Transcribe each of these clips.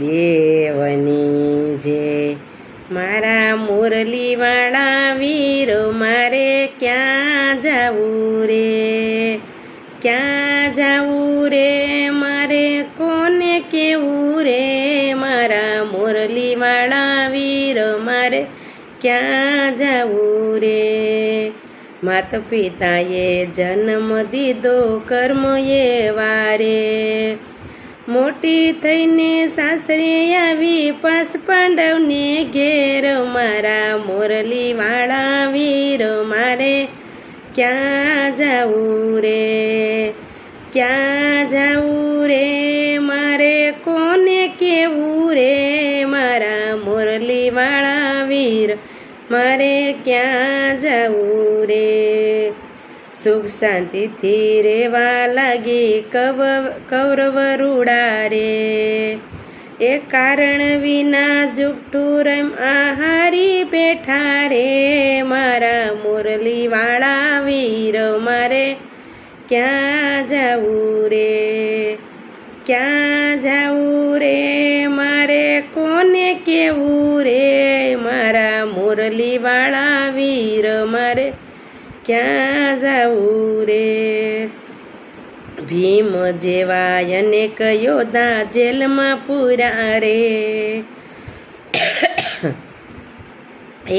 દેવની જે મારા મુરલીવાળા વીરો મારે ક્યાં જાવું રે, ક્યાં જાવું રે, મારે કોને કેવું રે, મારા મુરલીવાળા વીરો મારે ક્યાં જાવું રે। માત પિતાએ જન્મ દીધો કર્મ એવા રે, મોટી થઈને સાસરે આવી પાસ પાંડવને ઘેર, મારા મુરલીવાળા વીર મારે ક્યાં જાવું રે, ક્યાં જાવું રે, મારે કોને કેવું રે, મારા મુરલીવાળા વીર મારે ક્યાં જાવું રે। સુખ શાંતિથી રેવા લાગી કૌરવ રૂડા રે, એ કારણ વિના જુઠ્ઠું રમ આહારી બેઠા રે, મારા મુરલીવાળા વીર મારે ક્યાં જાવું રે, ક્યાં જાવું રે, મારે કોને કેવું રે, મારા મુરલીવાળા વીર મારે ક્યાં જાવું રે। ભીમ જેવા અનેક યોદ્ધા જેલમાં પૂર્યા રે,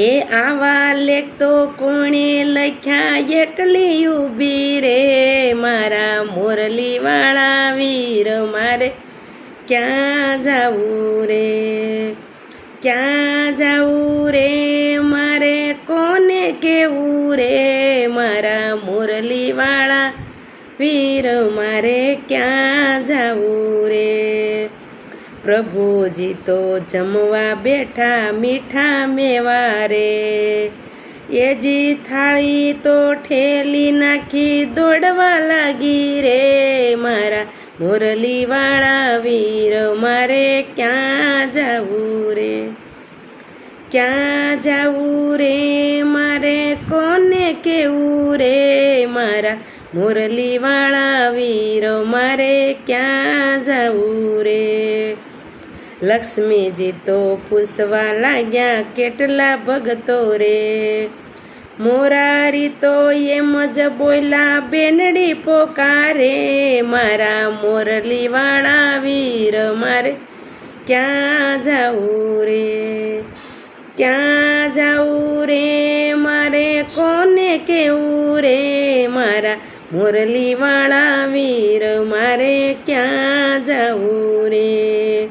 એ આવા લેખ તો કોણે લખ્યા એકલી ઊભી રે, મારા મુરલીવાળા વીર મારે ક્યાં જાવું રે, ક્યાં જાવું રે, મારે કોને કેવું રે, મારા મુરલીવાળા વીર મારે ક્યાં જાવું રે। પ્રભુજી તો જમવા બેઠા મીઠા મેવા રે, એ જી થાળી તો ઠેલી નાખી દોડવા લાગી રે, મારા મુરલીવાળા વીર મારે ક્યાં જાવું રે, ક્યાં જાવું રે, મારે કોને કેવું રે, મારા મુરલીવાળા વીર મારે ક્યાં જાવું રે। લક્ષ્મીજી તો પૂછવા લાગ્યા કેટલા ભગતો રે, મોરારી તો એમ જ બોલ્યા બેનડી પોકારે, મારા મુરલીવાળા વીર મારે ક્યાં જાવું રે, ક્યાં જાવું રે, મારે કોને કેવું રે, મારા મુરલીવાળા વીર મારે ક્યાં જાવું રે।